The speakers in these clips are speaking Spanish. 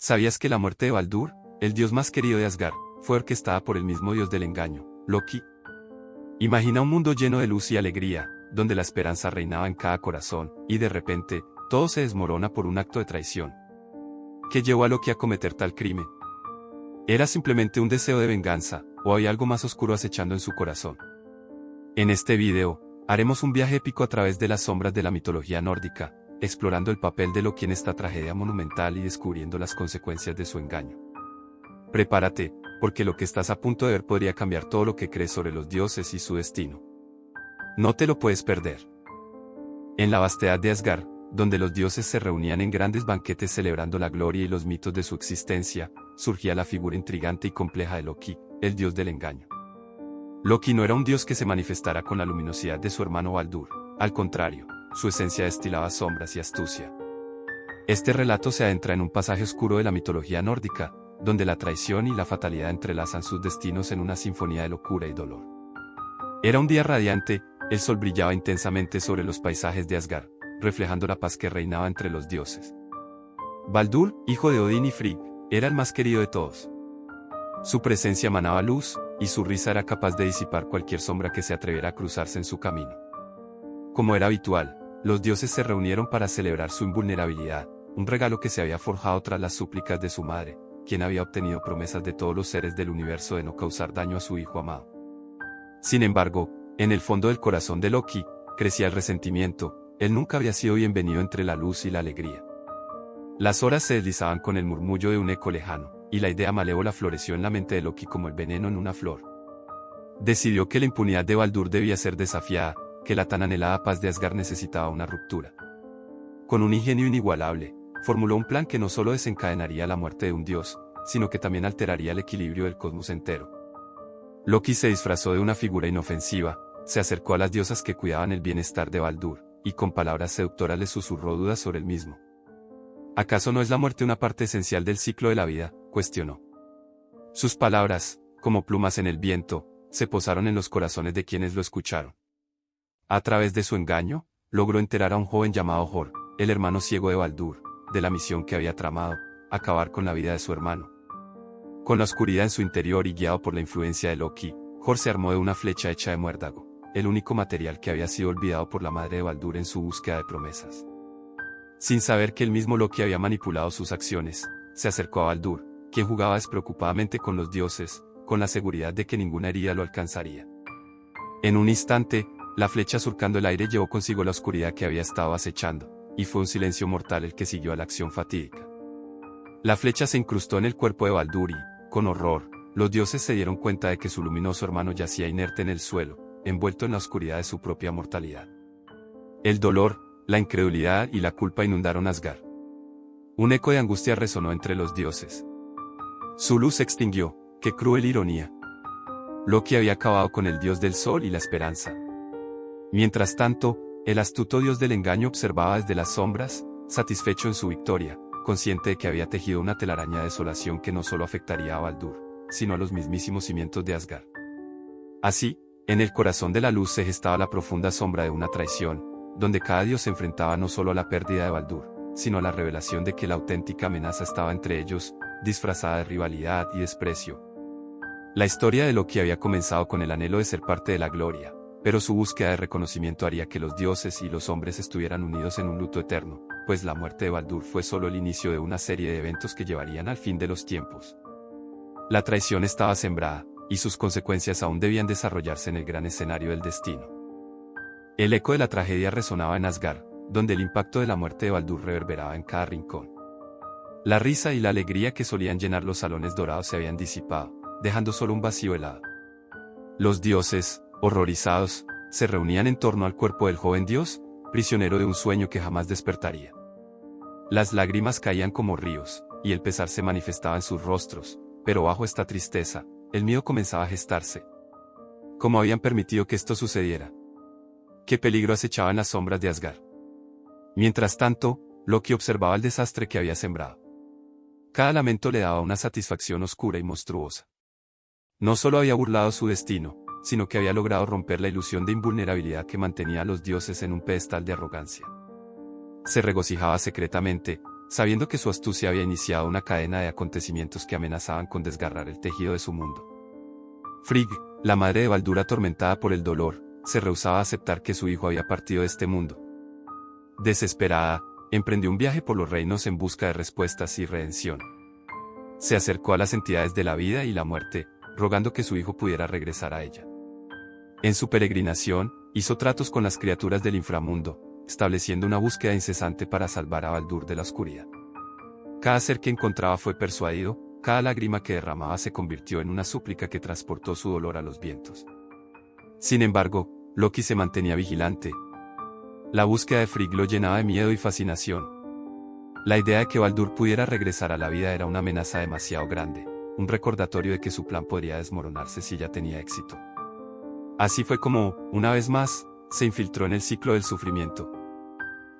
¿Sabías que la muerte de Baldur, el dios más querido de Asgard, fue orquestada por el mismo dios del engaño, Loki? Imagina un mundo lleno de luz y alegría, donde la esperanza reinaba en cada corazón, y de repente, todo se desmorona por un acto de traición. ¿Qué llevó a Loki a cometer tal crimen? ¿Era simplemente un deseo de venganza, o había algo más oscuro acechando en su corazón? En este video, haremos un viaje épico a través de las sombras de la mitología nórdica, explorando el papel de Loki en esta tragedia monumental y descubriendo las consecuencias de su engaño. Prepárate, porque lo que estás a punto de ver podría cambiar todo lo que crees sobre los dioses y su destino. No te lo puedes perder. En la vastedad de Asgard, donde los dioses se reunían en grandes banquetes celebrando la gloria y los mitos de su existencia, surgía la figura intrigante y compleja de Loki, el dios del engaño. Loki no era un dios que se manifestara con la luminosidad de su hermano Baldur, al contrario, su esencia destilaba sombras y astucia. Este relato se adentra en un pasaje oscuro de la mitología nórdica, donde la traición y la fatalidad entrelazan sus destinos en una sinfonía de locura y dolor. Era un día radiante, el sol brillaba intensamente sobre los paisajes de Asgard, reflejando la paz que reinaba entre los dioses. Baldur, hijo de Odín y Frigg, era el más querido de todos. Su presencia emanaba luz, y su risa era capaz de disipar cualquier sombra que se atreviera a cruzarse en su camino. Como era habitual, los dioses se reunieron para celebrar su invulnerabilidad, un regalo que se había forjado tras las súplicas de su madre, quien había obtenido promesas de todos los seres del universo de no causar daño a su hijo amado. Sin embargo, en el fondo del corazón de Loki, crecía el resentimiento. Él nunca había sido bienvenido entre la luz y la alegría. Las horas se deslizaban con el murmullo de un eco lejano, y la idea malévola floreció en la mente de Loki como el veneno en una flor. Decidió que la impunidad de Baldur debía ser desafiada, que la tan anhelada paz de Asgard necesitaba una ruptura. Con un ingenio inigualable, formuló un plan que no solo desencadenaría la muerte de un dios, sino que también alteraría el equilibrio del cosmos entero. Loki se disfrazó de una figura inofensiva, se acercó a las diosas que cuidaban el bienestar de Baldur, y con palabras seductoras le susurró dudas sobre el mismo. ¿Acaso no es la muerte una parte esencial del ciclo de la vida?, cuestionó. Sus palabras, como plumas en el viento, se posaron en los corazones de quienes lo escucharon. A través de su engaño, logró enterar a un joven llamado Hor, el hermano ciego de Baldur, de la misión que había tramado, acabar con la vida de su hermano. Con la oscuridad en su interior y guiado por la influencia de Loki, Hor se armó de una flecha hecha de muérdago, el único material que había sido olvidado por la madre de Baldur en su búsqueda de promesas. Sin saber que el mismo Loki había manipulado sus acciones, se acercó a Baldur, quien jugaba despreocupadamente con los dioses, con la seguridad de que ninguna herida lo alcanzaría. En un instante, la flecha surcando el aire llevó consigo la oscuridad que había estado acechando, y fue un silencio mortal el que siguió a la acción fatídica. La flecha se incrustó en el cuerpo de Baldur y, con horror, los dioses se dieron cuenta de que su luminoso hermano yacía inerte en el suelo, envuelto en la oscuridad de su propia mortalidad. El dolor, la incredulidad y la culpa inundaron Asgard. Un eco de angustia resonó entre los dioses. Su luz se extinguió, qué cruel ironía. Loki había acabado con el dios del sol y la esperanza. Mientras tanto, el astuto dios del engaño observaba desde las sombras, satisfecho en su victoria, consciente de que había tejido una telaraña de desolación que no solo afectaría a Baldur, sino a los mismísimos cimientos de Asgard. Así, en el corazón de la luz se gestaba la profunda sombra de una traición, donde cada dios se enfrentaba no solo a la pérdida de Baldur, sino a la revelación de que la auténtica amenaza estaba entre ellos, disfrazada de rivalidad y desprecio. La historia de Loki había comenzado con el anhelo de ser parte de la gloria, pero su búsqueda de reconocimiento haría que los dioses y los hombres estuvieran unidos en un luto eterno, pues la muerte de Baldur fue solo el inicio de una serie de eventos que llevarían al fin de los tiempos. La traición estaba sembrada, y sus consecuencias aún debían desarrollarse en el gran escenario del destino. El eco de la tragedia resonaba en Asgard, donde el impacto de la muerte de Baldur reverberaba en cada rincón. La risa y la alegría que solían llenar los salones dorados se habían disipado, dejando solo un vacío helado. Los dioses, horrorizados, se reunían en torno al cuerpo del joven dios, prisionero de un sueño que jamás despertaría. Las lágrimas caían como ríos, y el pesar se manifestaba en sus rostros, pero bajo esta tristeza, el miedo comenzaba a gestarse. ¿Cómo habían permitido que esto sucediera? ¿Qué peligro acechaba en las sombras de Asgard? Mientras tanto, Loki observaba el desastre que había sembrado. Cada lamento le daba una satisfacción oscura y monstruosa. No solo había burlado su destino, sino que había logrado romper la ilusión de invulnerabilidad que mantenía a los dioses en un pedestal de arrogancia. Se regocijaba secretamente, sabiendo que su astucia había iniciado una cadena de acontecimientos que amenazaban con desgarrar el tejido de su mundo. Frigg, la madre de Baldur atormentada por el dolor, se rehusaba a aceptar que su hijo había partido de este mundo. Desesperada, emprendió un viaje por los reinos en busca de respuestas y redención. Se acercó a las entidades de la vida y la muerte, rogando que su hijo pudiera regresar a ella. En su peregrinación, hizo tratos con las criaturas del inframundo, estableciendo una búsqueda incesante para salvar a Baldur de la oscuridad. Cada ser que encontraba fue persuadido, cada lágrima que derramaba se convirtió en una súplica que transportó su dolor a los vientos. Sin embargo, Loki se mantenía vigilante. La búsqueda de Frigg lo llenaba de miedo y fascinación. La idea de que Baldur pudiera regresar a la vida era una amenaza demasiado grande, un recordatorio de que su plan podría desmoronarse si ya tenía éxito. Así fue como, una vez más, se infiltró en el ciclo del sufrimiento.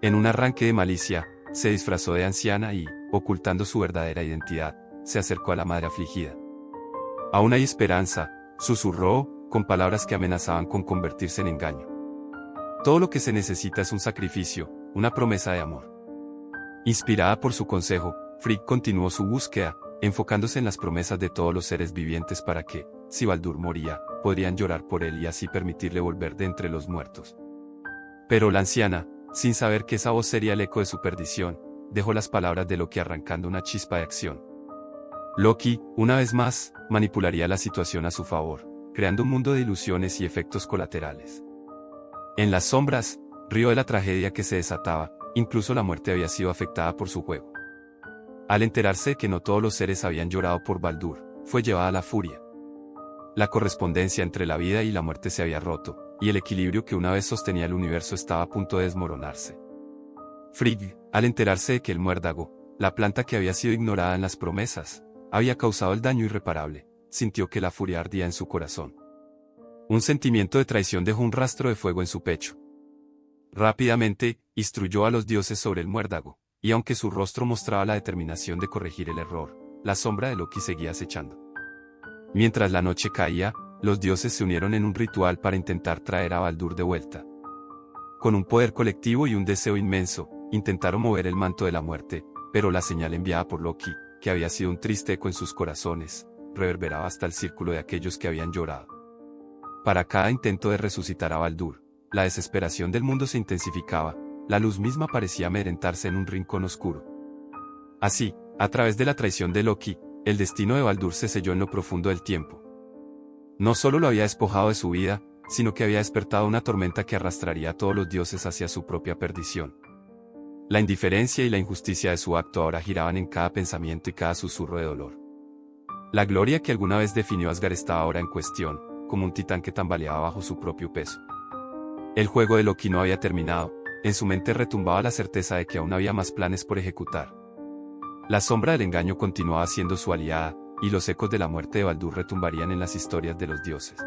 En un arranque de malicia, se disfrazó de anciana y, ocultando su verdadera identidad, se acercó a la madre afligida. «Aún hay esperanza», susurró, con palabras que amenazaban con convertirse en engaño. «Todo lo que se necesita es un sacrificio, una promesa de amor». Inspirada por su consejo, Frigg continuó su búsqueda, enfocándose en las promesas de todos los seres vivientes para que, si Baldur moría, podrían llorar por él y así permitirle volver de entre los muertos. Pero la anciana, sin saber que esa voz sería el eco de su perdición, dejó las palabras de Loki arrancando una chispa de acción. Loki, una vez más, manipularía la situación a su favor, creando un mundo de ilusiones y efectos colaterales. En las sombras, rió de la tragedia que se desataba, incluso la muerte había sido afectada por su juego. Al enterarse de que no todos los seres habían llorado por Baldur, fue llevada a la furia. La correspondencia entre la vida y la muerte se había roto, y el equilibrio que una vez sostenía el universo estaba a punto de desmoronarse. Frigg, al enterarse de que el muérdago, la planta que había sido ignorada en las promesas, había causado el daño irreparable, sintió que la furia ardía en su corazón. Un sentimiento de traición dejó un rastro de fuego en su pecho. Rápidamente, instruyó a los dioses sobre el muérdago, y aunque su rostro mostraba la determinación de corregir el error, la sombra de Loki seguía acechando. Mientras la noche caía, los dioses se unieron en un ritual para intentar traer a Baldur de vuelta. Con un poder colectivo y un deseo inmenso, intentaron mover el manto de la muerte, pero la señal enviada por Loki, que había sido un triste eco en sus corazones, reverberaba hasta el círculo de aquellos que habían llorado. Para cada intento de resucitar a Baldur, la desesperación del mundo se intensificaba, la luz misma parecía amedrentarse en un rincón oscuro. Así, a través de la traición de Loki, el destino de Baldur se selló en lo profundo del tiempo. No solo lo había despojado de su vida, sino que había despertado una tormenta que arrastraría a todos los dioses hacia su propia perdición. La indiferencia y la injusticia de su acto ahora giraban en cada pensamiento y cada susurro de dolor. La gloria que alguna vez definió Asgard estaba ahora en cuestión, como un titán que tambaleaba bajo su propio peso. El juego de Loki no había terminado, en su mente retumbaba la certeza de que aún había más planes por ejecutar. La sombra del engaño continuaba siendo su aliada, y los ecos de la muerte de Baldur retumbarían en las historias de los dioses.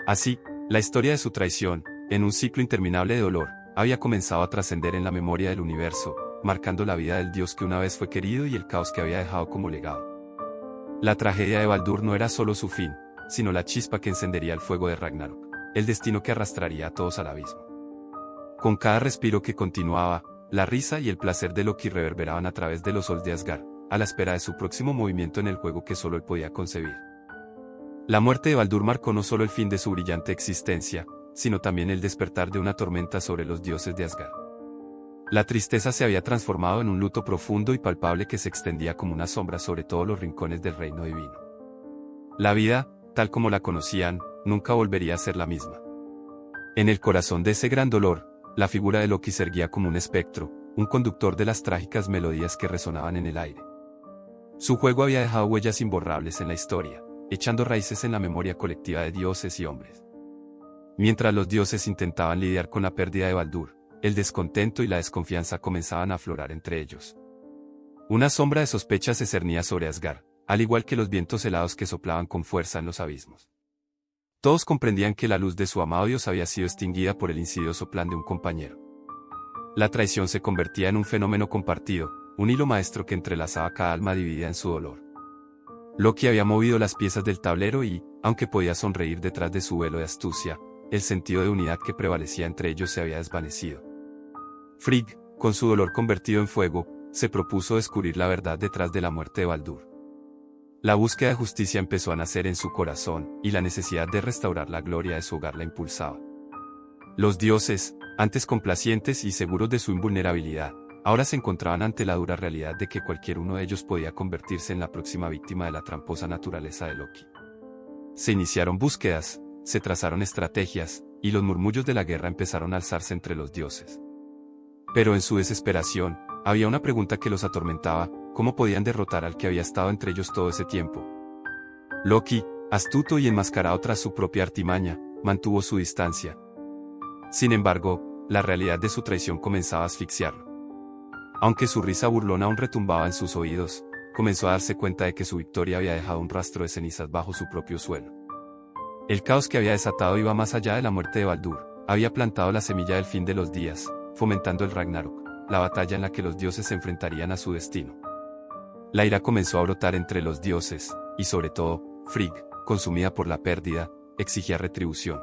Así, la historia de su traición, en un ciclo interminable de dolor, había comenzado a trascender en la memoria del universo, marcando la vida del dios que una vez fue querido y el caos que había dejado como legado. La tragedia de Baldur no era solo su fin, sino la chispa que encendería el fuego de Ragnarok, el destino que arrastraría a todos al abismo. Con cada respiro que continuaba, la risa y el placer de Loki reverberaban a través de los sols de Asgard, a la espera de su próximo movimiento en el juego que solo él podía concebir. La muerte de Baldur marcó no solo el fin de su brillante existencia, sino también el despertar de una tormenta sobre los dioses de Asgard. La tristeza se había transformado en un luto profundo y palpable que se extendía como una sombra sobre todos los rincones del reino divino. La vida, tal como la conocían, nunca volvería a ser la misma. En el corazón de ese gran dolor, la figura de Loki se erguía como un espectro, un conductor de las trágicas melodías que resonaban en el aire. Su juego había dejado huellas imborrables en la historia, echando raíces en la memoria colectiva de dioses y hombres. Mientras los dioses intentaban lidiar con la pérdida de Baldur, el descontento y la desconfianza comenzaban a aflorar entre ellos. Una sombra de sospecha se cernía sobre Asgard, al igual que los vientos helados que soplaban con fuerza en los abismos. Todos comprendían que la luz de su amado Dios había sido extinguida por el insidioso plan de un compañero. La traición se convertía en un fenómeno compartido, un hilo maestro que entrelazaba cada alma dividida en su dolor. Loki había movido las piezas del tablero y, aunque podía sonreír detrás de su velo de astucia, el sentido de unidad que prevalecía entre ellos se había desvanecido. Frigg, con su dolor convertido en fuego, se propuso descubrir la verdad detrás de la muerte de Baldur. La búsqueda de justicia empezó a nacer en su corazón, y la necesidad de restaurar la gloria de su hogar la impulsaba. Los dioses, antes complacientes y seguros de su invulnerabilidad, ahora se encontraban ante la dura realidad de que cualquier uno de ellos podía convertirse en la próxima víctima de la tramposa naturaleza de Loki. Se iniciaron búsquedas, se trazaron estrategias, y los murmullos de la guerra empezaron a alzarse entre los dioses. Pero en su desesperación, había una pregunta que los atormentaba: ¿cómo podían derrotar al que había estado entre ellos todo ese tiempo? Loki, astuto y enmascarado tras su propia artimaña, mantuvo su distancia. Sin embargo, la realidad de su traición comenzaba a asfixiarlo. Aunque su risa burlona aún retumbaba en sus oídos, comenzó a darse cuenta de que su victoria había dejado un rastro de cenizas bajo su propio suelo. El caos que había desatado iba más allá de la muerte de Baldur, había plantado la semilla del fin de los días, fomentando el Ragnarok, la batalla en la que los dioses se enfrentarían a su destino. La ira comenzó a brotar entre los dioses, y sobre todo, Frigg, consumida por la pérdida, exigía retribución.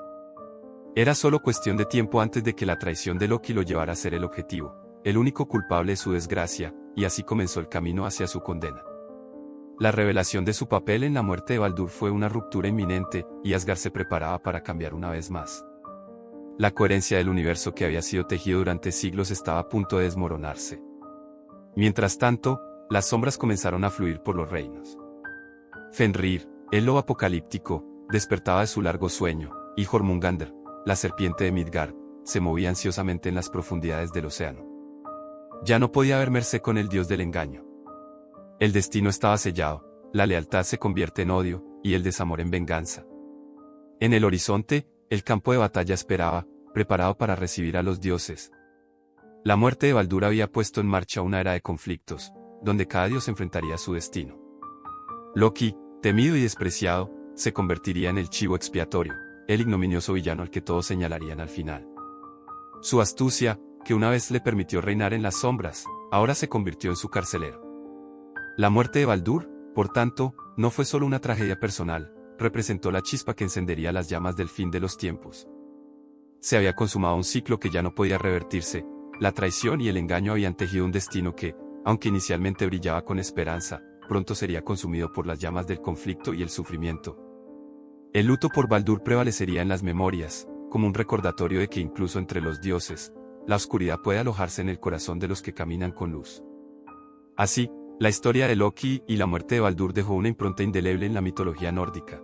Era solo cuestión de tiempo antes de que la traición de Loki lo llevara a ser el objetivo, el único culpable de su desgracia, y así comenzó el camino hacia su condena. La revelación de su papel en la muerte de Baldur fue una ruptura inminente, y Asgard se preparaba para cambiar una vez más. La coherencia del universo que había sido tejido durante siglos estaba a punto de desmoronarse. Mientras tanto, las sombras comenzaron a fluir por los reinos. Fenrir, el lobo apocalíptico, despertaba de su largo sueño, y Jormungandr, la serpiente de Midgard, se movía ansiosamente en las profundidades del océano. Ya no podía haber merced con el dios del engaño. El destino estaba sellado, la lealtad se convierte en odio, y el desamor en venganza. En el horizonte, el campo de batalla esperaba, preparado para recibir a los dioses. La muerte de Baldur había puesto en marcha una era de conflictos, donde cada dios enfrentaría su destino. Loki, temido y despreciado, se convertiría en el chivo expiatorio, el ignominioso villano al que todos señalarían al final. Su astucia, que una vez le permitió reinar en las sombras, ahora se convirtió en su carcelero. La muerte de Baldur, por tanto, no fue solo una tragedia personal, representó la chispa que encendería las llamas del fin de los tiempos. Se había consumado un ciclo que ya no podía revertirse, la traición y el engaño habían tejido un destino que, aunque inicialmente brillaba con esperanza, pronto sería consumido por las llamas del conflicto y el sufrimiento. El luto por Baldur prevalecería en las memorias, como un recordatorio de que incluso entre los dioses, la oscuridad puede alojarse en el corazón de los que caminan con luz. Así, la historia de Loki y la muerte de Baldur dejó una impronta indeleble en la mitología nórdica.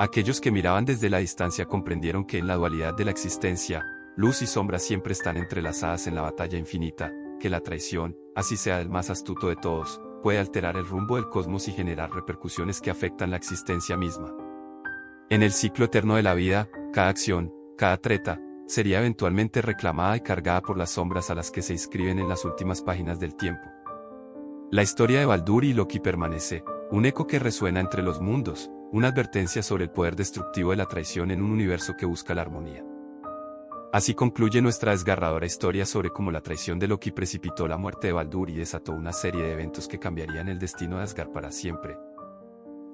Aquellos que miraban desde la distancia comprendieron que en la dualidad de la existencia, luz y sombra siempre están entrelazadas en la batalla infinita, que la traición, así sea el más astuto de todos, puede alterar el rumbo del cosmos y generar repercusiones que afectan la existencia misma. En el ciclo eterno de la vida, cada acción, cada treta, sería eventualmente reclamada y cargada por las sombras a las que se inscriben en las últimas páginas del tiempo. La historia de Baldur y Loki permanece, un eco que resuena entre los mundos, una advertencia sobre el poder destructivo de la traición en un universo que busca la armonía. Así concluye nuestra desgarradora historia sobre cómo la traición de Loki precipitó la muerte de Baldur y desató una serie de eventos que cambiarían el destino de Asgard para siempre.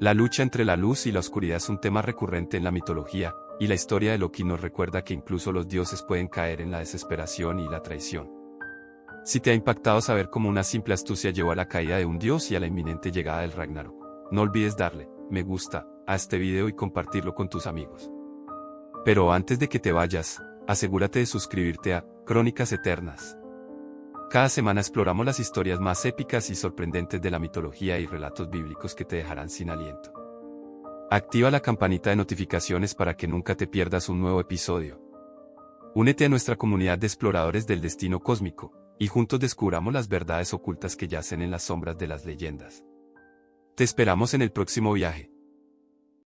La lucha entre la luz y la oscuridad es un tema recurrente en la mitología, y la historia de Loki nos recuerda que incluso los dioses pueden caer en la desesperación y la traición. Si te ha impactado saber cómo una simple astucia llevó a la caída de un dios y a la inminente llegada del Ragnarok, no olvides darle me gusta a este video y compartirlo con tus amigos. Pero antes de que te vayas, asegúrate de suscribirte a Crónicas Eternas. Cada semana exploramos las historias más épicas y sorprendentes de la mitología y relatos bíblicos que te dejarán sin aliento. Activa la campanita de notificaciones para que nunca te pierdas un nuevo episodio. Únete a nuestra comunidad de exploradores del destino cósmico, y juntos descubramos las verdades ocultas que yacen en las sombras de las leyendas. Te esperamos en el próximo viaje.